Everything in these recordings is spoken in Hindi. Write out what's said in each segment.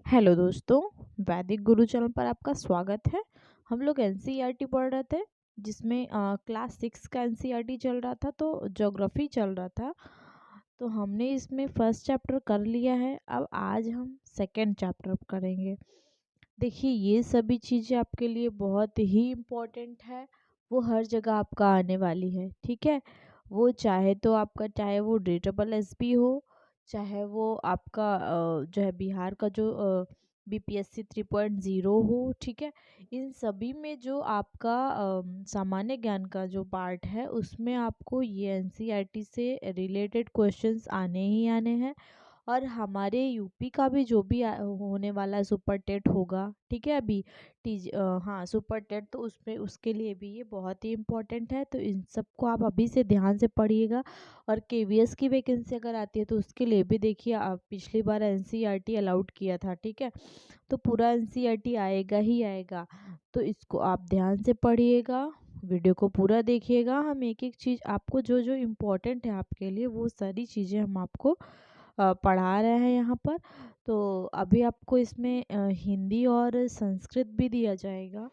हेलो दोस्तों, वैदिक गुरु चैनल पर आपका स्वागत है। हम लोग एनसीईआरटी पढ़ रहे थे जिसमें क्लास 6 का एनसीईआरटी चल रहा था, तो ज्योग्राफी चल रहा था। तो हमने इसमें फर्स्ट चैप्टर कर लिया है। अब आज हम सेकंड चैप्टर करेंगे। देखिए, ये सभी चीज़ें आपके लिए बहुत ही इम्पोर्टेंट है। वो हर जगह आपका आने वाली है, ठीक है। वो चाहे वो DSSB हो, चाहे वो आपका जो है बिहार का जो बीपीएससी 3.0 हो, ठीक है। इन सभी में जो आपका सामान्य ज्ञान का जो पार्ट है उसमें आपको ये एनसीईआरटी से रिलेटेड क्वेश्चंस आने ही आने हैं। और हमारे यूपी का भी जो भी होने वाला सुपर टेट होगा, ठीक है। अभी हाँ, सुपर टेट, तो उसमें उसके लिए भी ये बहुत ही इम्पोर्टेंट है। तो इन सबको आप अभी से ध्यान से पढ़िएगा। और केवीएस की वैकेंसी अगर आती है तो उसके लिए भी देखिए, आप पिछली बार एनसीईआरटी अलाउड किया था, ठीक है। तो पूरा एनसीईआरटी आएगा ही आएगा। तो इसको आप ध्यान से पढ़िएगा, वीडियो को पूरा देखिएगा। हम एक एक चीज़ आपको जो जो इम्पोर्टेंट है आपके लिए, वो सारी चीज़ें हम आपको पढ़ा रहे हैं यहाँ पर। तो अभी आपको इसमें हिंदी और संस्कृत भी दिया जाएगा,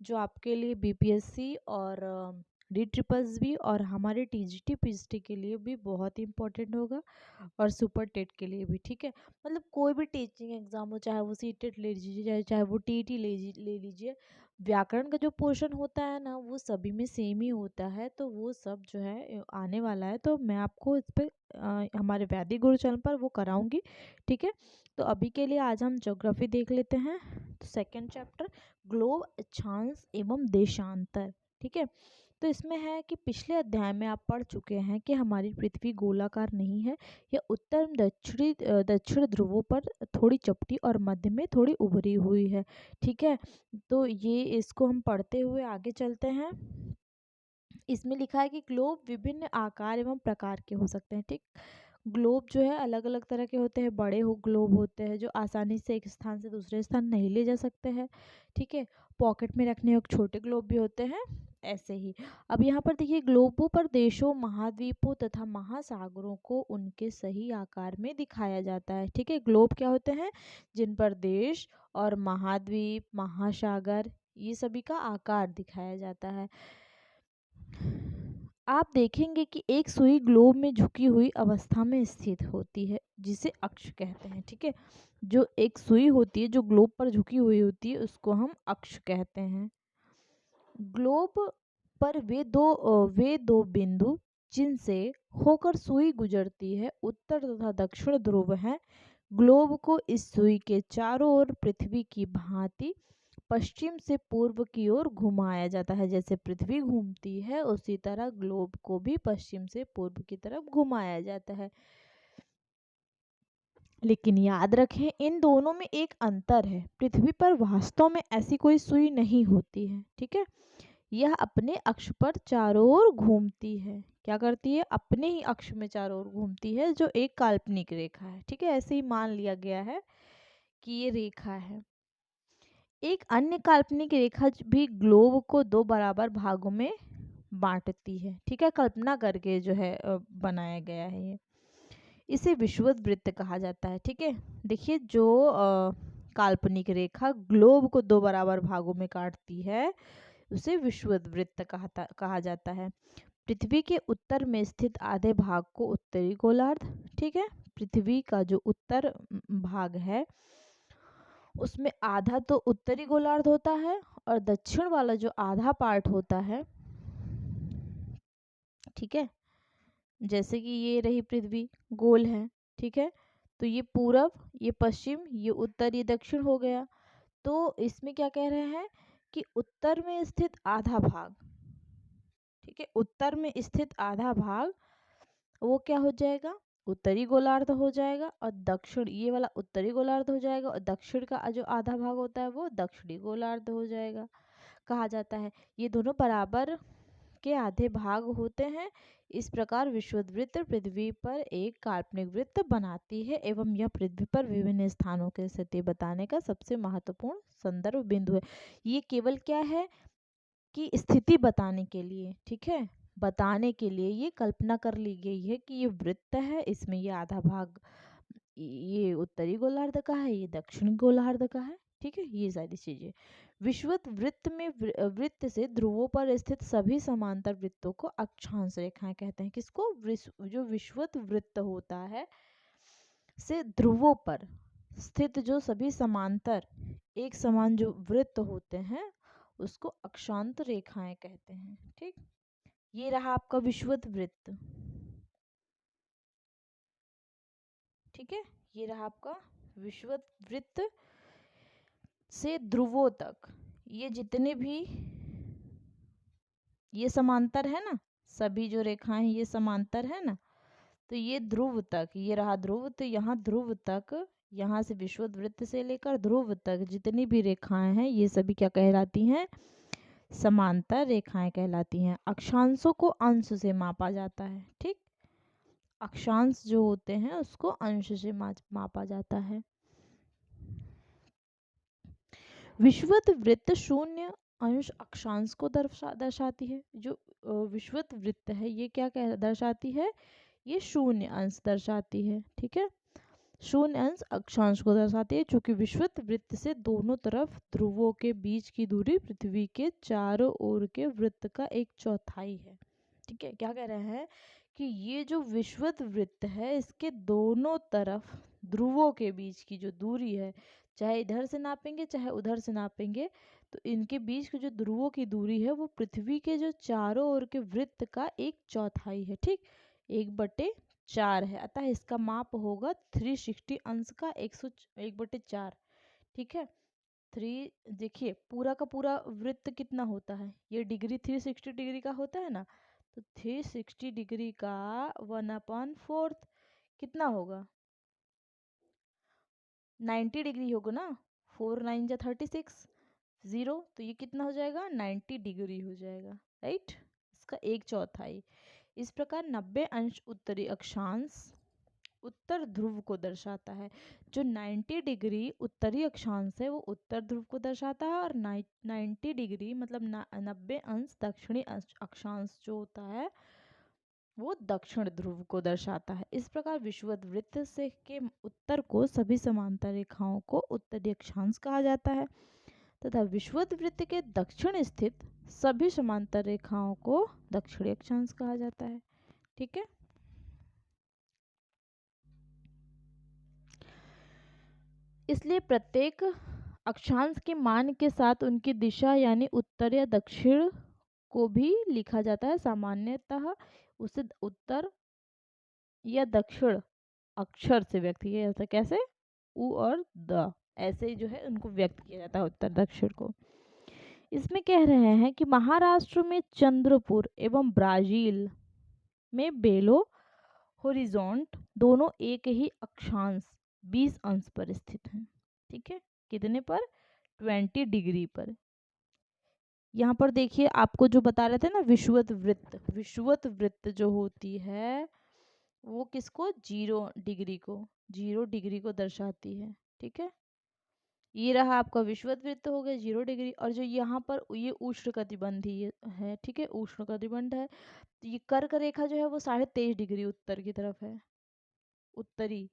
जो आपके लिए बीपीएससी और DSSB और हमारे टीजीटी पीजीटी के लिए भी बहुत ही इम्पोर्टेंट होगा, और सुपर टेट के लिए भी, ठीक है। मतलब कोई भी टीचिंग एग्जाम हो, चाहे वो सीटेट ले लीजिए, चाहे वो टीईटी ले लीजिए, व्याकरण का जो पोर्शन होता है ना, वो सभी में सेम ही होता है। तो वो सब जो है आने वाला है, तो मैं आपको इस पे हमारे वैदिक गुरु चैनल पर वो कराऊंगी, ठीक है। तो अभी के लिए आज हम ज्योग्राफी देख लेते हैं। तो सेकंड चैप्टर, ग्लोब, अक्षांश एवं देशांतर, ठीक है। तो इसमें है कि पिछले अध्याय में आप पढ़ चुके हैं कि हमारी पृथ्वी गोलाकार नहीं है। यह उत्तर दक्षिण ध्रुवों पर थोड़ी चपटी और मध्य में थोड़ी उभरी हुई है, ठीक है। तो ये इसको हम पढ़ते हुए आगे चलते हैं। इसमें लिखा है कि ग्लोब विभिन्न आकार एवं प्रकार के हो सकते हैं, ठीक। ग्लोब जो है अलग अलग तरह के होते हैं। बड़े ग्लोब होते हैं जो आसानी से एक स्थान से दूसरे स्थान नहीं ले जा सकते हैं, ठीक है। पॉकेट में रखने योग्य छोटे ग्लोब भी होते हैं, ऐसे ही। अब यहाँ पर देखिए, ग्लोबों पर देशों, महाद्वीपों तथा महासागरों को उनके सही आकार में दिखाया जाता है, ठीक है। ग्लोब क्या होते हैं? जिन पर देश और महाद्वीप, महासागर, ये सभी का आकार दिखाया जाता है। आप देखेंगे कि एक सुई ग्लोब में झुकी हुई अवस्था में स्थित होती है, जिसे अक्ष कहते हैं, ठीक है। जो एक सुई होती है जो ग्लोब पर झुकी हुई होती है, उसको हम अक्ष कहते हैं। ग्लोब पर वे दो बिंदु जिनसे होकर सुई गुजरती है, उत्तर तथा दक्षिण ध्रुव हैं। ग्लोब को इस सुई के चारों ओर पृथ्वी की भांति पश्चिम से पूर्व की ओर घुमाया जाता है। जैसे पृथ्वी घूमती है, उसी तरह ग्लोब को भी पश्चिम से पूर्व की तरफ घुमाया जाता है। लेकिन याद रखें, इन दोनों में एक अंतर है। पृथ्वी पर वास्तव में ऐसी कोई सुई नहीं होती है, ठीक है। यह अपने अक्ष पर चारों ओर घूमती है। क्या करती है? अपने ही अक्ष में चारों ओर घूमती है, जो एक काल्पनिक रेखा है, ठीक है। ऐसे ही मान लिया गया है कि ये रेखा है। एक अन्य काल्पनिक रेखा भी ग्लोब को दो बराबर भागों में बांटती है, ठीक है। कल्पना करके जो है बनाया गया है ये। इसे विषुवत वृत्त कहा जाता है, ठीक है। देखिए, जो काल्पनिक रेखा ग्लोब को दो बराबर भागों में काटती है, उसे विषुवत वृत्त कहा जाता है। पृथ्वी के उत्तर में स्थित आधे भाग को उत्तरी गोलार्ध, ठीक है। पृथ्वी का जो उत्तर भाग है, उसमें आधा तो उत्तरी गोलार्ध होता है, और दक्षिण वाला जो आधा पार्ट होता है, ठीक है। जैसे कि ये रही पृथ्वी, गोल है, ठीक है। तो ये पूरब, ये पश्चिम, ये उत्तर, ये दक्षिण हो गया। तो इसमें क्या कह रहे हैं कि उत्तर में स्थित आधा भाग, ठीक है, उत्तर में स्थित आधा भाग वो क्या हो जाएगा? उत्तरी गोलार्ध हो जाएगा। और दक्षिण, ये वाला उत्तरी गोलार्ध हो जाएगा, और दक्षिण का जो आधा भाग होता है वो दक्षिणी गोलार्ध हो जाएगा, कहा जाता है। ये दोनों बराबर के आधे भाग होते हैं। इस प्रकार विषुवत वृत्त पृथ्वी पर एक काल्पनिक वृत्त बनाती है, एवं यह पृथ्वी पर विभिन्न स्थानों की स्थिति बताने का सबसे महत्वपूर्ण संदर्भ बिंदु है। ये केवल क्या है कि स्थिति बताने के लिए, ठीक है, बताने के लिए ये कल्पना कर ली गई है कि ये वृत्त है, इसमें ये आधा भाग ये उत्तरी गोलार्ध का है, ये दक्षिणी गोलार्ध का है। ठीक है, ये सारी चीजें। विषुवत वृत्त में वृत्त से ध्रुवों पर स्थित सभी समांतर वृत्तों को अक्षांश रेखाएं कहते हैं। किसको? जो विषुवत वृत्त होता है से ध्रुवों पर स्थित जो सभी समांतर एक समान जो वृत्त होते हैं उसको अक्षांत रेखाएं कहते हैं। ठीक, ये रहा आपका विषुवत वृत्त। ठीक है, ये रहा आपका विषुवत वृत्त से ध्रुवों तक ये जितने भी ये समांतर है ना, सभी जो रेखाएं ये समांतर है ना, तो ये ध्रुव तक, ये रहा ध्रुव, तो यहाँ ध्रुव तक, यहाँ से विषुवत वृत्त से लेकर ध्रुव तक जितनी भी रेखाएं हैं ये सभी क्या कहलाती हैं? समांतर रेखाएं कहलाती हैं। अक्षांशों को अंश से मापा जाता है। ठीक, अक्षांश जो होते हैं उसको अंश से मापा जाता है। विषुवत वृत्त शून्य अंश अक्षांश को दर्शाती है। जो विषुवत वृत्त है ये क्या कह दर्शाती है? ये शून्य अंश दर्शाती है। ठीक है, शून्य अंश अक्षांश को दर्शाती है, क्योंकि विषुवत वृत्त से दोनों तरफ ध्रुवों के बीच की दूरी पृथ्वी के चारों ओर के वृत्त का 1/4 है। ठीक है, क्या कह रहे हैं कि ये जो विषुवत वृत्त है इसके दोनों तरफ ध्रुवों के बीच की जो दूरी है, चाहे इधर से नापेंगे चाहे उधर से नापेंगे, तो इनके बीच की जो ध्रुवों की दूरी है वो पृथ्वी के जो चारों ओर के वृत्त का 1/4 है। ठीक, 1/4 है, अतः इसका माप होगा 360 अंश का 1/4। ठीक है, थ्री, देखिए पूरा का पूरा वृत्त कितना होता है? ये डिग्री 360 डिग्री का होता है ना, तो 360 डिग्री का 1/4 कितना होगा? 90 डिग्री होगा ना। 4 9 जा 36, 0, तो ये कितना हो जाएगा? 90 डिग्री हो जाएगा। राइट, इसका 1/4। इस प्रकार 90 अंश उत्तरी अक्षांश उत्तर ध्रुव को दर्शाता है। जो 90 डिग्री उत्तरी अक्षांश है वो उत्तर ध्रुव को दर्शाता है, और 90 डिग्री मतलब 90 अंश दक्षिणी अक्षांश जो होता है वो दक्षिण ध्रुव को दर्शाता है। इस प्रकार विषुवत वृत्त से के उत्तर को सभी समांतर रेखाओं को उत्तरी अक्षांश कहा जाता है, तथा विषुवत वृत्त के दक्षिण स्थित सभी समांतर रेखाओं को दक्षिणी अक्षांश कहा जाता है। ठीक है, इसलिए प्रत्येक अक्षांश के मान के साथ उनकी दिशा यानी उत्तर या दक्षिण को भी लिखा जाता है। सामान्यतः उसे उत्तर या दक्षिण अक्षर से व्यक्त किया जाता है। कैसे? उ और द, ऐसे जो है उनको व्यक्त किया जाता है उत्तर दक्षिण को। इसमें कह रहे हैं कि महाराष्ट्र में चंद्रपुर एवं ब्राजील में बेलो होरिजोंट दोनों एक ही अक्षांश 20 अंश पर स्थित हैं। ठीक है, कितने पर? 20 डिग्री पर। यहाँ पर देखिए आपको जो बता रहे थे ना विषुवत वृत्त, विषुवत वृत्त जो होती है वो किसको? 0 डिग्री को दर्शाती है। ठीक है, ये रहा आपका विषुवत वृत्त हो गया 0 डिग्री, और जो यहाँ पर ये उष्णकटिबंधीय है। ठीक है, उष्णकटिबंध है, तो ये कर्क रेखा जो है वो 23.5 डिग्री उत्तर की तरफ है, उत्तरी।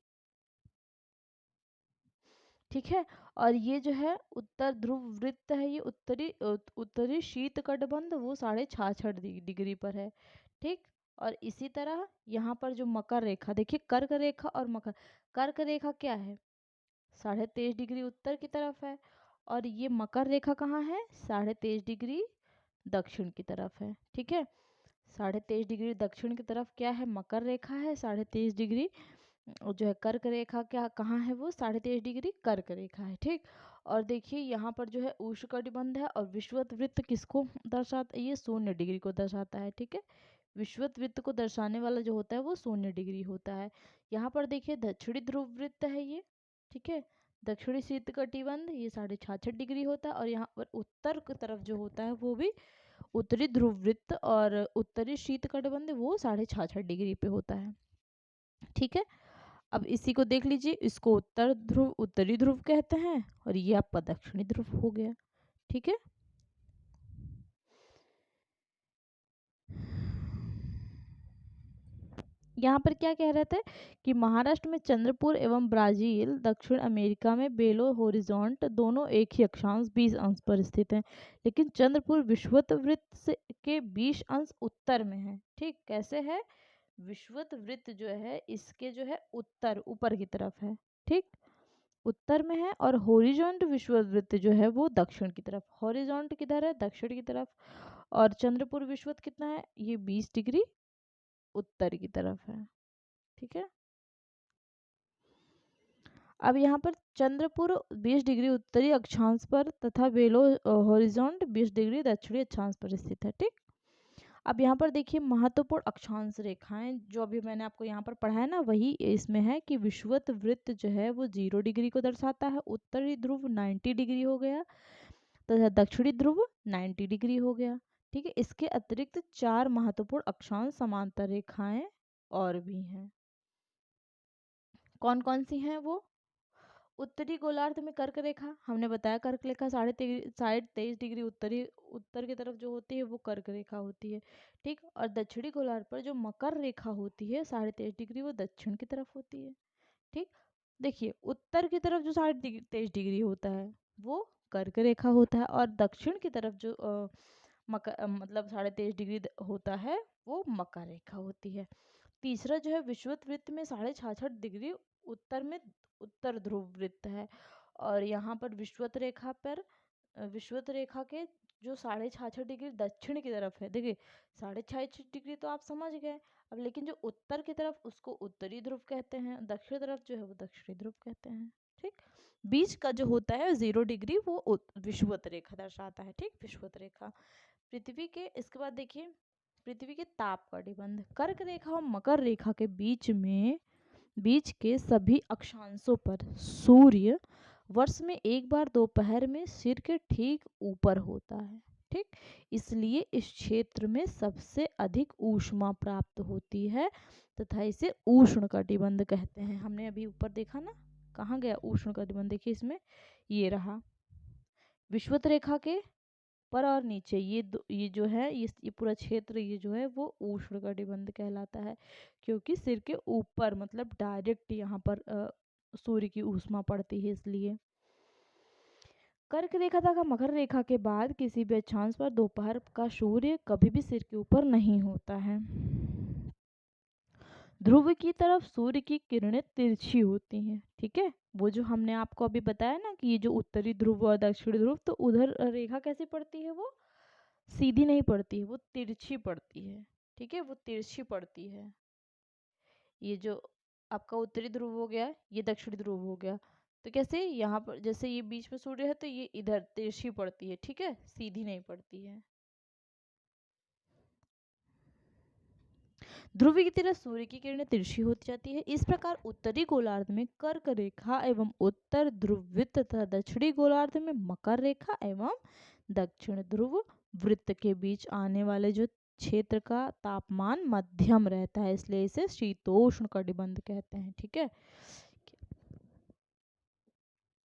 ठीक है, और ये जो है उत्तर ध्रुव वृत्त है, ये उत्तरी शीत कटिबंध वो 66.5 डिग्री पर है। ठीक, और इसी तरह यहाँ पर जो मकर रेखा देखिए, कर्क रेखा और मकर, कर्क रेखा क्या है? 23.5 डिग्री उत्तर की तरफ है, और ये मकर रेखा कहाँ है? 23.5 डिग्री दक्षिण की तरफ है। ठीक है, 23.5 डिग्री दक्षिण की तरफ क्या है? मकर रेखा है। 23.5 डिग्री जो है कर्क रेखा क्या कहाँ है? वो 23.5 डिग्री कर्क रेखा है। ठीक, और देखिए यहाँ पर जो है उष्णकटिबंध है, और विषुवत वृत्त किसको दर्शाता है? ये 0 डिग्री को दर्शाता है। ठीक है, विषुवत वृत्त को दर्शाने वाला जो होता है वो 0 डिग्री होता है। यहाँ पर देखिए दक्षिणी ध्रुव वृत्त है ये। ठीक है, दक्षिणी शीत कटिबंध ये 66.5 डिग्री होता है, और यहाँ पर उत्तर की तरफ जो होता है वो भी उत्तरी ध्रुव वृत्त और उत्तरी शीत कटिबंध वो 66.5 डिग्री पे होता है। ठीक है, अब इसी को देख लीजिए, इसको उत्तर ध्रुव उत्तरी ध्रुव कहते हैं, और ये आपका दक्षिणी ध्रुव हो गया। ठीक है, यहाँ पर क्या कह रहे थे कि महाराष्ट्र में चंद्रपुर एवं ब्राजील, दक्षिण अमेरिका में बेलो होरिजोंट दोनों एक ही अक्षांश 20 अंश पर स्थित हैं, लेकिन चंद्रपुर विषुवत वृत्त से के 20 अंश उत्तर में है। ठीक, कैसे है? विषुवत वृत्त जो है इसके जो है उत्तर, ऊपर की तरफ है। ठीक, उत्तर में है। और हॉरिजॉन्ट विषुवत वृत्त जो है वो दक्षिण की तरफ। हॉरिजॉन्ट किधर है? दक्षिण की तरफ। और चंद्रपुर विषुवत कितना है? ये 20 डिग्री उत्तर की तरफ है। ठीक है, अब यहाँ पर चंद्रपुर 20 डिग्री उत्तरी अक्षांश पर तथा बेलो हॉरिजॉन्ट 20 डिग्री दक्षिणी अक्षांश पर स्थित है। ठीक, अब यहाँ पर देखिए महत्वपूर्ण अक्षांश रेखाएं जो अभी मैंने आपको यहाँ पर पढ़ाया ना, वही इसमें है कि विषुवत वृत्त जो है वो 0 डिग्री को दर्शाता है, उत्तरी ध्रुव 90 डिग्री हो गया तथा दक्षिणी ध्रुव 90 डिग्री हो गया। ठीक है, इसके अतिरिक्त 4 महत्वपूर्ण अक्षांश समांतर रेखाएं और भी हैं। कौन कौन सी हैं वो? उत्तरी गोलार्ध में कर्क रेखा, हमने बताया कर्क रेखा 23.5 डिग्री उत्तर की तरफ जो होती है वो कर्क रेखा होती है। ठीक, और दक्षिणी गोलार्ध पर जो मकर रेखा होती है 23.5 डिग्री वो दक्षिण की तरफ होती है। ठीक, देखिए उत्तर की तरफ जो 23.5 डिग्री होता है वो कर्क रेखा होता है, और दक्षिण की तरफ जो मतलब 23.5 डिग्री होता है वो मकर रेखा होती है। तीसरा जो है विषुवत वृत्त में 66.5 डिग्री उत्तर में उत्तर ध्रुव वृत्त है, और यहाँ पर विषुवत रेखा के जो 66.5 डिग्री दक्षिण की तरफ है। देखिए 66.5 डिग्री तो आप समझ गए, अब लेकिन जो उत्तर की तरफ उसको उत्तरी ध्रुव कहते हैं, दक्षिण तरफ जो है वो दक्षिणी ध्रुव कहते हैं। ठीक, बीच का जो होता है 0 डिग्री वो विषुवत रेखा दर्शाता है। ठीक, विषुवत रेखा पृथ्वी के, इसके बाद देखिए पृथ्वी के ताप का निबंध, कर्क रेखा और मकर रेखा के बीच के सभी अक्षांशों पर सूर्य वर्ष में एक बार दोपहर में सिर के ठीक ऊपर होता है। ठीक, इसलिए इस क्षेत्र में सबसे अधिक ऊष्मा प्राप्त होती है तथा इसे उष्णकटिबंध कहते हैं। हमने अभी ऊपर देखा ना, कहाँ गया उष्णकटिबंध? देखिए इसमें ये रहा विषुवत रेखा के पर और नीचे ये जो है ये पूरा क्षेत्र ये जो है वो उष्णकटिबंध कहलाता है, क्योंकि सिर के ऊपर मतलब डायरेक्ट यहाँ पर सूर्य की ऊष्मा पड़ती है इसलिए। कर्क रेखा तथा मकर रेखा के बाद किसी भी अक्षांश पर दोपहर का सूर्य कभी भी सिर के ऊपर नहीं होता है। ध्रुव की तरफ सूर्य की किरणें तिरछी होती हैं। ठीक है, वो जो हमने आपको अभी बताया ना कि ये जो उत्तरी ध्रुव और दक्षिणी ध्रुव, तो उधर रेखा कैसी पड़ती है? वो सीधी नहीं पड़ती है, वो तिरछी पड़ती है। ठीक है, वो तिरछी पड़ती है। ये जो आपका उत्तरी ध्रुव हो गया, ये दक्षिणी ध्रुव हो गया, तो कैसे यहाँ पर जैसे ये बीच में सूर्य है तो ये इधर तिरछी पड़ती है। ठीक है, सीधी नहीं पड़ती है। ध्रुव की तरह सूर्य की किरणें तिरछी होती जाती है। इस प्रकार उत्तरी गोलार्ध में कर्क रेखा एवं उत्तर ध्रुव वृत्त तथा दक्षिणी गोलार्ध में मकर रेखा एवं दक्षिण ध्रुव वृत्त के बीच आने वाले जो क्षेत्र का तापमान मध्यम रहता है, इसलिए इसे शीतोष्ण कटिबंध कहते हैं। ठीक है,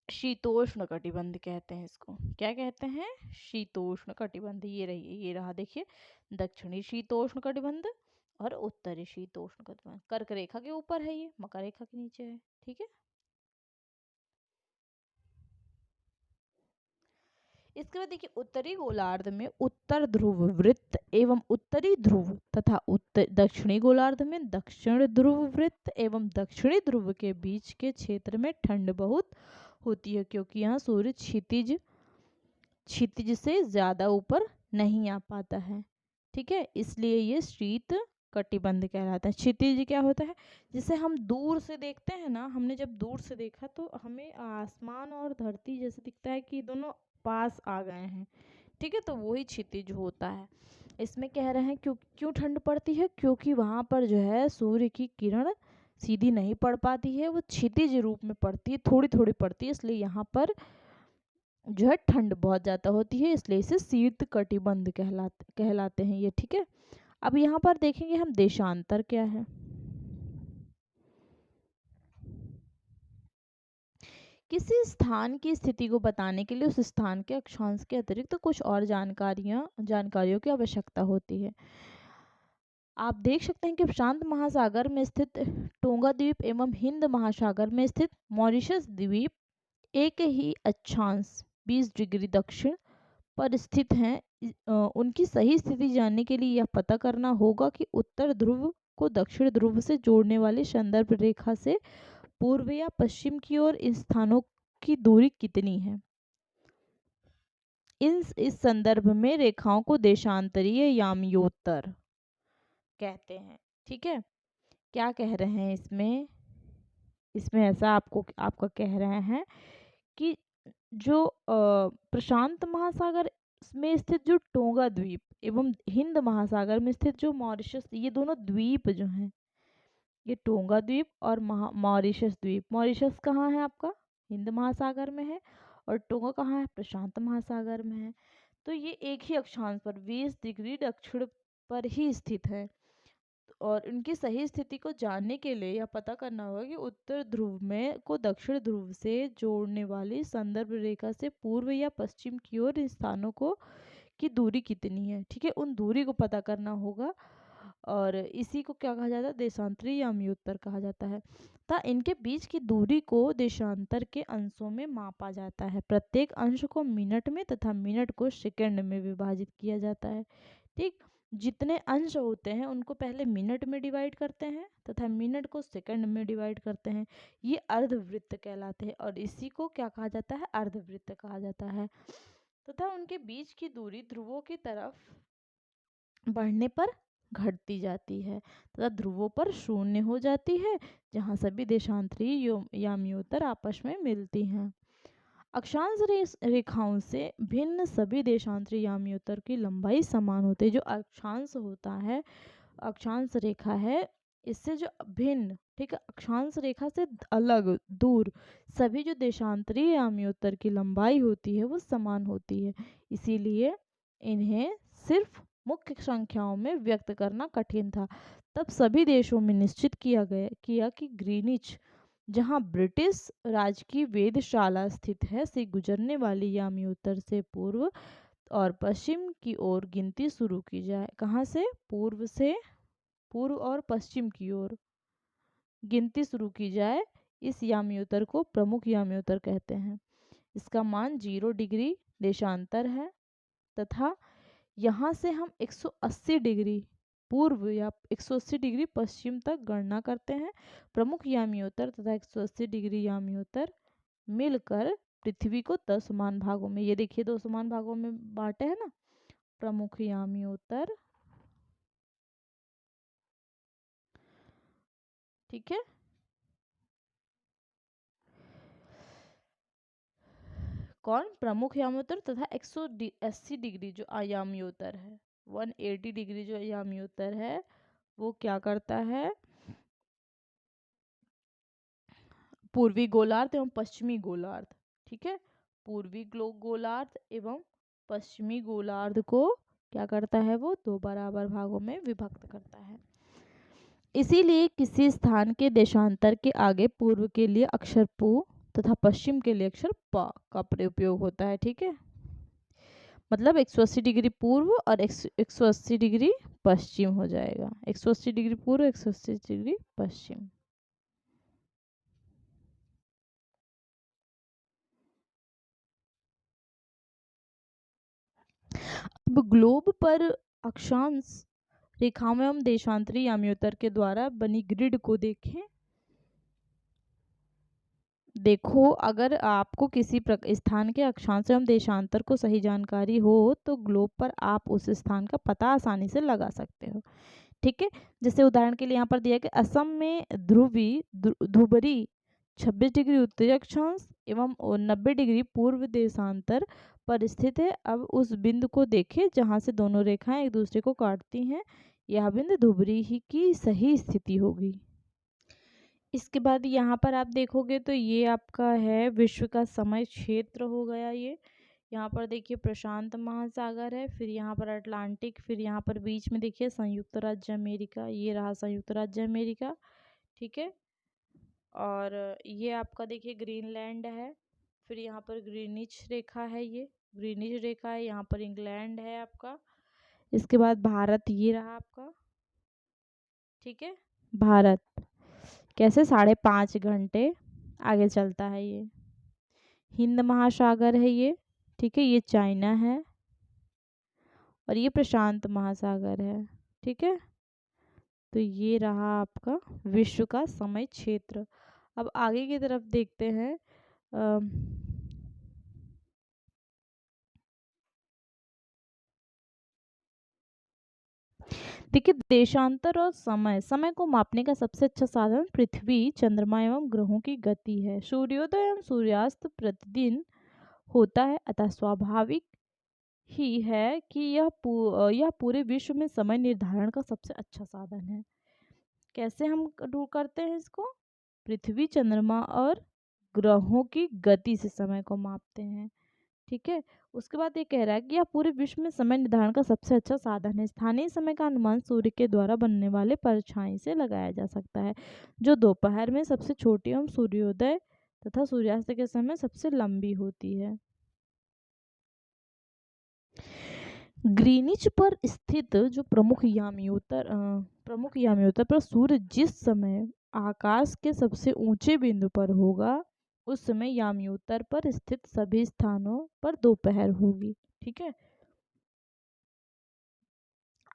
शीतोष्ण कटिबंध कहते हैं इसको। क्या कहते हैं? शीतोष्ण कटिबंध। ये रहा देखिए दक्षिणी शीतोष्ण कटिबंध और उत्तरी शीतोष्ण कटिबंध। कर्क रेखा के ऊपर है, ये मकर रेखा के नीचे है। ठीक है, इसके बाद देखिए उत्तरी गोलार्ध में उत्तर ध्रुव वृत्त एवं उत्तरी ध्रुव तथा दक्षिणी गोलार्ध में दक्षिण ध्रुव वृत्त एवं दक्षिणी ध्रुव के बीच के क्षेत्र में ठंड बहुत होती है, क्योंकि यहाँ सूर्य क्षितिज से ज्यादा ऊपर नहीं आ पाता है। ठीक है, इसलिए ये शीत कटिबंध कहलाता है। क्षितिज क्या होता है? जिसे हम दूर से देखते हैं ना, हमने जब दूर से देखा तो हमें आसमान और धरती जैसे दिखता है कि दोनों पास आ गए हैं। ठीक है, तो वही क्षितिज होता है। इसमें कह रहे हैं क्यों ठंड पड़ती है? क्योंकि वहाँ पर जो है सूर्य की किरण सीधी नहीं पड़ पाती है, वो क्षितिज रूप में पड़ती है, थोड़ी थोड़ी पड़ती है, इसलिए यहाँ पर जो है ठंड बहुत ज़्यादा होती है, इसलिए इसे शीत कटिबंध कहलाते हैं ये। ठीक है, अब यहाँ पर देखेंगे हम देशांतर क्या है। किसी स्थान की स्थिति को बताने के लिए उस स्थान के अक्षांश के अतिरिक्त कुछ और जानकारियों की आवश्यकता होती है। आप देख सकते हैं कि प्रशांत महासागर में स्थित टोंगा द्वीप एवं हिंद महासागर में स्थित मॉरिशस द्वीप एक ही अक्षांश 20 डिग्री दक्षिण पर स्थित हैं। उनकी सही स्थिति जानने के लिए यह पता करना होगा कि उत्तर ध्रुव को दक्षिण ध्रुव से जोड़ने वाली संदर्भ रेखा से पूर्व या पश्चिम की ओर इन स्थानों की दूरी कितनी है। इस संदर्भ में रेखाओं को देशांतरीय याम्योत्तर कहते हैं। ठीक है, क्या कह रहे हैं इसमें? इसमें ऐसा आपका कह रहे हैं कि जो प्रशांत महासागर में स्थित जो टोंगा द्वीप एवं हिंद महासागर में स्थित जो मॉरिशस, ये दोनों द्वीप जो हैं, ये टोंगा द्वीप और मॉरिशस द्वीप, मॉरिशस कहाँ है आपका? हिंद महासागर में है, और टोंगा कहाँ है? प्रशांत महासागर में है। तो ये एक ही अक्षांश पर 20 डिग्री दक्षिण पर ही स्थित है, और उनकी सही स्थिति को जानने के लिए यह पता करना होगा कि उत्तर ध्रुव में को दक्षिण ध्रुव से जोड़ने वाली संदर्भ रेखा से पूर्व या पश्चिम की ओर इन स्थानों को की दूरी कितनी है। ठीक है, उन दूरी को पता करना होगा, और इसी को क्या कहा जाता है? देशांतरी याम्योत्तर कहा जाता है। तथा इनके बीच की दूरी को देशांतर के अंशों में मापा जाता है। प्रत्येक अंश को मिनट में तथा मिनट को सेकंड में विभाजित किया जाता है। ठीक, जितने अंश होते हैं उनको पहले मिनट में डिवाइड करते हैं तथा मिनट को सेकंड में डिवाइड करते हैं। ये अर्धवृत्त कहलाते हैं, और इसी को क्या कहा जाता है? अर्धवृत्त कहा जाता है। तथा उनके बीच की दूरी ध्रुवों की तरफ बढ़ने पर घटती जाती है तथा ध्रुवों पर शून्य हो जाती है, जहाँ सभी देशांतरी याम्योत्तर आपस में मिलती हैं। अक्षांश रेखाओं से भिन्न सभी देशांतरी याम्योत्तर की लंबाई समान होती है। जो अक्षांश होता है, अक्षांश रेखा है, इससे जो भिन्न, ठीक है, अक्षांश रेखा से अलग दूर सभी जो देशांतरी याम्योत्तर की लंबाई होती है वो समान होती है। इसीलिए इन्हें सिर्फ मुख्य संख्याओं में व्यक्त करना कठिन था। तब सभी देशों में निश्चित किया कि ग्रीनिच, जहां ब्रिटिश राज की वेधशाला स्थित है, से गुजरने वाली याम्योत्तर से पूर्व और पश्चिम की ओर गिनती शुरू की जाए। कहाँ से? पूर्व से, पूर्व और पश्चिम की ओर गिनती शुरू की जाए। इस याम्योत्तर को प्रमुख याम्योत्तर कहते हैं। इसका मान 0 डिग्री देशांतर है तथा यहाँ से हम 180 डिग्री पूर्व या 180 डिग्री पश्चिम तक गणना करते हैं। प्रमुख याम्योत्तर तथा 180 डिग्री याम्योत्तर मिलकर पृथ्वी को 10 समान भागों में, ये देखिए 2 समान भागों में बांटे है ना, प्रमुख याम्योत्तर। ठीक है, कौन? प्रमुख याम्योत्तर तथा 180 डिग्री जो याम्योत्तर है, 180 डिग्री जो याम्योत्तर है, वो क्या करता है? पूर्वी गोलार्ध एवं पश्चिमी गोलार्ध, ठीक है, पूर्वी गोलार्ध एवं पश्चिमी गोलार्ध को क्या करता है? वो 2 बराबर भागों में विभक्त करता है। इसीलिए किसी स्थान के देशांतर के आगे पूर्व के लिए अक्षर पू तथा पश्चिम के लिए अक्षर प का प्रयोग होता है। ठीक है, मतलब 180 डिग्री पूर्व और 180 डिग्री पश्चिम हो जाएगा। 180 डिग्री पूर्व, 180 डिग्री पश्चिम। अब ग्लोब पर अक्षांश रेखाओं एवं देशांतरी याम्योत्तर के द्वारा बनी ग्रिड को देखें। देखो, अगर आपको किसी स्थान के अक्षांश एवं देशांतर को सही जानकारी हो तो ग्लोब पर आप उस स्थान का पता आसानी से लगा सकते हो। ठीक है, जैसे उदाहरण के लिए यहाँ पर दिया कि असम में धुबरी 26 डिग्री उत्तरी अक्षांश एवं 90 डिग्री पूर्व देशांतर पर स्थित है। अब उस बिंदु को देखें जहाँ से दोनों रेखाएं एक दूसरे को काटती हैं। यह बिंदु धुबरी ही की सही स्थिति होगी। इसके बाद यहाँ पर आप देखोगे तो ये आपका है विश्व का समय क्षेत्र हो गया। ये यहाँ पर देखिए प्रशांत महासागर है, फिर यहाँ पर अटलांटिक, फिर यहाँ पर बीच में देखिए संयुक्त राज्य अमेरिका, ये रहा संयुक्त राज्य अमेरिका। ठीक है, और ये आपका देखिए ग्रीनलैंड है, फिर यहाँ पर ग्रीनिच रेखा है, ये ग्रीनिच रेखा है, यहाँ पर इंग्लैंड है आपका। इसके बाद भारत ये रहा आपका, ठीक है। भारत कैसे 5.5 घंटे आगे चलता है ये। हिंद महासागर है ये, ठीक है, ये चाइना है और ये प्रशांत महासागर है, ठीक है। तो ये रहा आपका विश्व का समय क्षेत्र। अब आगे की तरफ देखते हैं। अम, देखिए, देशांतर और समय, समय को मापने का सबसे अच्छा साधन पृथ्वी, चंद्रमा एवं ग्रहों की गति है। सूर्योदय एवं सूर्यास्त प्रतिदिन होता है, अतः स्वाभाविक ही है कि यह पूरे विश्व में समय निर्धारण का सबसे अच्छा साधन है। कैसे हम करते हैं इसको? पृथ्वी, चंद्रमा और ग्रहों की गति से समय को मापते हैं, ठीक है। उसके बाद ये कह रहा है कि यह पूरे विश्व में समय निर्धारण का सबसे अच्छा साधन है। स्थानीय समय का अनुमान सूर्य के द्वारा बनने वाले परछाई से लगाया जा सकता है, जो दोपहर में सबसे छोटी एवं सूर्योदय तथा सूर्यास्त के समय सबसे लंबी होती है। ग्रीनिच पर स्थित जो प्रमुख याम्योतर पर सूर्य जिस समय आकाश के सबसे ऊंचे बिंदु पर होगा, उस समय याम्योतर पर स्थित सभी स्थानों पर दोपहर होगी, ठीक है।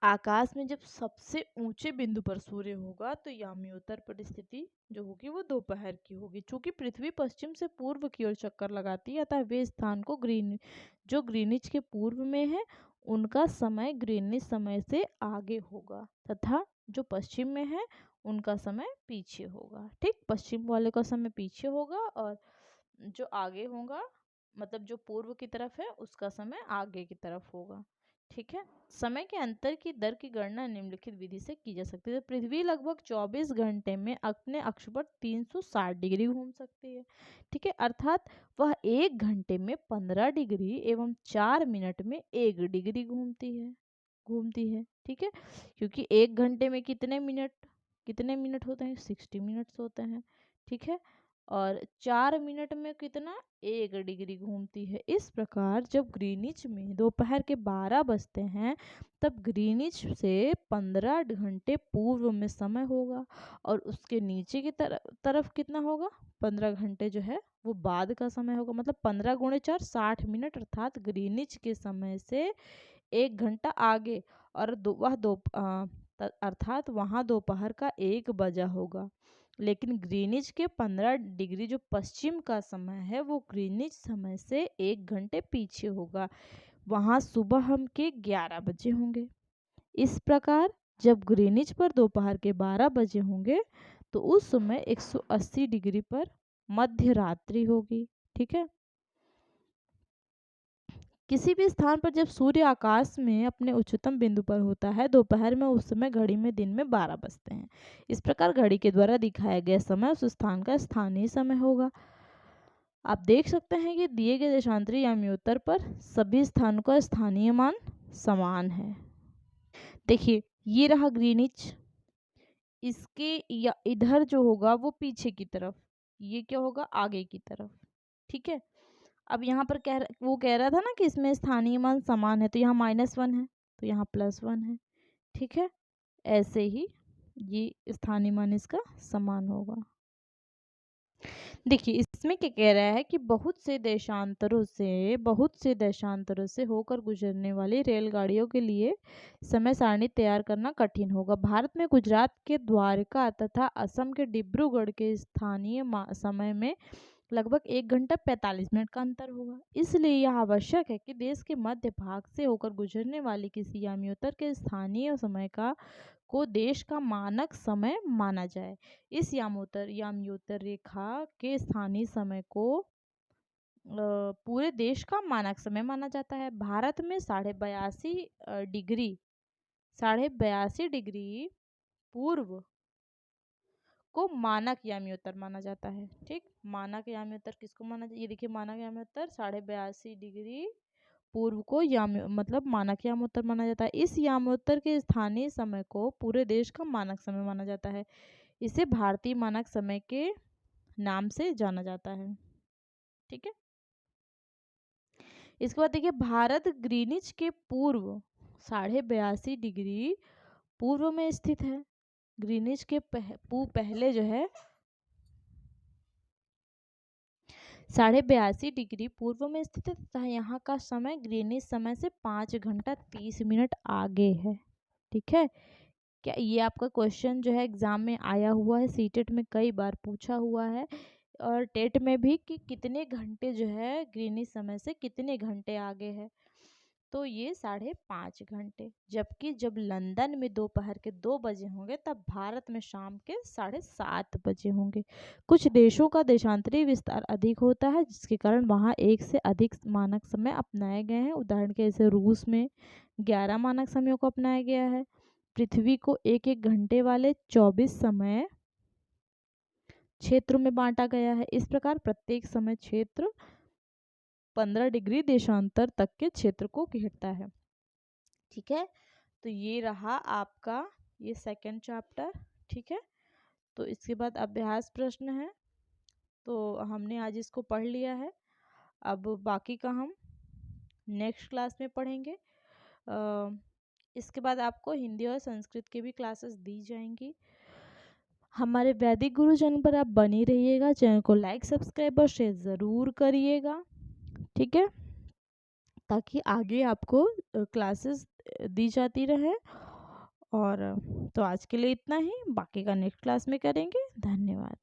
आकाश में जब सबसे ऊंचे बिंदु पर सूर्य होगा तो याम्योतर पर स्थिति जो होगी वो दोपहर की होगी। चूंकि पृथ्वी पश्चिम से पूर्व की ओर चक्कर लगाती है, अतः वे स्थान को ग्रीनिच के पूर्व में है, उनका समय ग्रीनिच समय से आगे होगा, तथा जो पश्चिम में है उनका समय पीछे होगा, ठीक। पश्चिम वाले का समय पीछे होगा और जो आगे होगा, मतलब जो पूर्व की तरफ है, उसका समय आगे की तरफ होगा, ठीक है। समय के अंतर की दर की गणना निम्नलिखित विधि से की जा सकती है। तो पृथ्वी लगभग 24 घंटे में अपने अक्ष पर 360 डिग्री घूम सकती है, ठीक है। अर्थात वह 1 घंटे में 15 डिग्री एवं 4 मिनट में 1 डिग्री घूमती है, ठीक है। क्योंकि 1 घंटे में कितने मिनट होते हैं? 60 मिनट्स होते हैं, ठीक है। और 4 मिनट में कितना? 1 डिग्री घूमती है। इस प्रकार जब ग्रीनिच में दोपहर के 12 बजते हैं, तब ग्रीनिच से 15 घंटे पूर्व में समय होगा और उसके नीचे की तरफ कितना होगा? 15 घंटे जो है वो बाद का समय होगा। मतलब 15 × 4 60 मिनट, अर्थात ग्रीनिच के समय से 1 घंटा आगे। और अर्थात वहाँ दोपहर का 1 बजा होगा। लेकिन ग्रीनिच के 15 डिग्री जो पश्चिम का समय है वो ग्रीनिच समय से 1 घंटे पीछे होगा, वहाँ सुबह हम के 11 बजे होंगे। इस प्रकार जब ग्रीनिच पर दोपहर के 12 बजे होंगे तो उस समय 180 डिग्री पर मध्य रात्रि होगी, ठीक है। किसी भी स्थान पर जब सूर्य आकाश में अपने उच्चतम बिंदु पर होता है दोपहर में, उस समय घड़ी में दिन में 12 बजते हैं। इस प्रकार घड़ी के द्वारा दिखाया गया समय उस स्थान का स्थानीय समय होगा। आप देख सकते हैं कि दिए गए देशांतरी याम्योत्तर पर सभी स्थानों का स्थानीय मान समान है। देखिए, ये रहा ग्रीनिच, इसके या इधर जो होगा वो पीछे की तरफ, ये क्या होगा? आगे की तरफ, ठीक है। अब यहाँ पर वो कह रहा था ना कि इसमें स्थानीय मान समान है, तो यहाँ -1 है तो यहाँ +1 है, ठीक है। ऐसे ही ये स्थानीय मान इसका समान होगा। देखिए, इसमें क्या कह रहा है कि बहुत से देशांतरों से होकर गुजरने वाली रेलगाड़ियों के लिए समय सारणी तैयार करना कठिन होगा। भारत में गुजरात के द्वारका तथा असम के डिब्रूगढ़ के स्थानीय समय में लगभग 1 घंटा 45 मिनट का अंतर होगा। इसलिए यह आवश्यक है कि देश के मध्य भाग से होकर गुजरने वाली किसी याम्योत्तर के स्थानीय समय का को देश का मानक समय माना जाए। इस याम्योत्तर रेखा के स्थानीय समय को पूरे देश का मानक समय माना जाता है। भारत में 82.5 डिग्री पूर्व को मानक याम्योत्तर माना जाता है, ठीक। मानक याम्योत्तर किसको माना जाता है? ये देखिए, मानक याम्योत्तर 82.5 डिग्री पूर्व को मतलब मानक यामोत्तर माना जाता है। इस यामोत्तर के स्थानीय समय को पूरे देश का मानक समय माना जाता है। इसे भारतीय मानक समय के नाम से जाना जाता है, ठीक है। इसके बाद देखिए, भारत ग्रीनिच के पूर्व 82.5 डिग्री पूर्व में स्थित है। ग्रीनिच के पहले जो है 82.5 डिग्री पूर्व में स्थित है तथा यहाँ का समय ग्रीनिच समय से 5 घंटा 30 मिनट आगे है। ठीक है, क्या ये आपका क्वेश्चन जो है एग्जाम में आया हुआ है, सीटेट में कई बार पूछा हुआ है और टेट में भी कि कितने घंटे जो है ग्रीनिच समय से कितने घंटे आगे है। तो ये 5.5 घंटे, जबकि जब लंदन में दोपहर के 2 बजे होंगे तब भारत में शाम के 7:30 बजे होंगे। कुछ देशों का देशांतरी विस्तार अधिक होता है जिसके कारण वहाँ एक से अधिक मानक समय अपनाए गए हैं। उदाहरण के जैसे रूस में 11 मानक समयों को अपनाया गया है। पृथ्वी को एक एक घंटे वाले 24 समय क्षेत्रों में बांटा गया है। इस प्रकार प्रत्येक समय क्षेत्र 15 डिग्री देशांतर तक के क्षेत्र को घेरता है। ठीक है, तो ये रहा आपका ये सेकंड चैप्टर। ठीक है, तो इसके बाद अभ्यास प्रश्न है, तो हमने आज इसको पढ़ लिया है। अब बाकी का हम नेक्स्ट क्लास में पढ़ेंगे। इसके बाद आपको हिंदी और संस्कृत की भी क्लासेस दी जाएंगी। हमारे वैदिक गुरु चैनल पर आप बनी रहिएगा। चैनल को लाइक, सब्सक्राइब और शेयर ज़रूर करिएगा। ठीक है, ताकि आगे आपको क्लासेस दी जाती रहे। और तो आज के लिए इतना ही, बाकी का नेक्स्ट क्लास में करेंगे। धन्यवाद।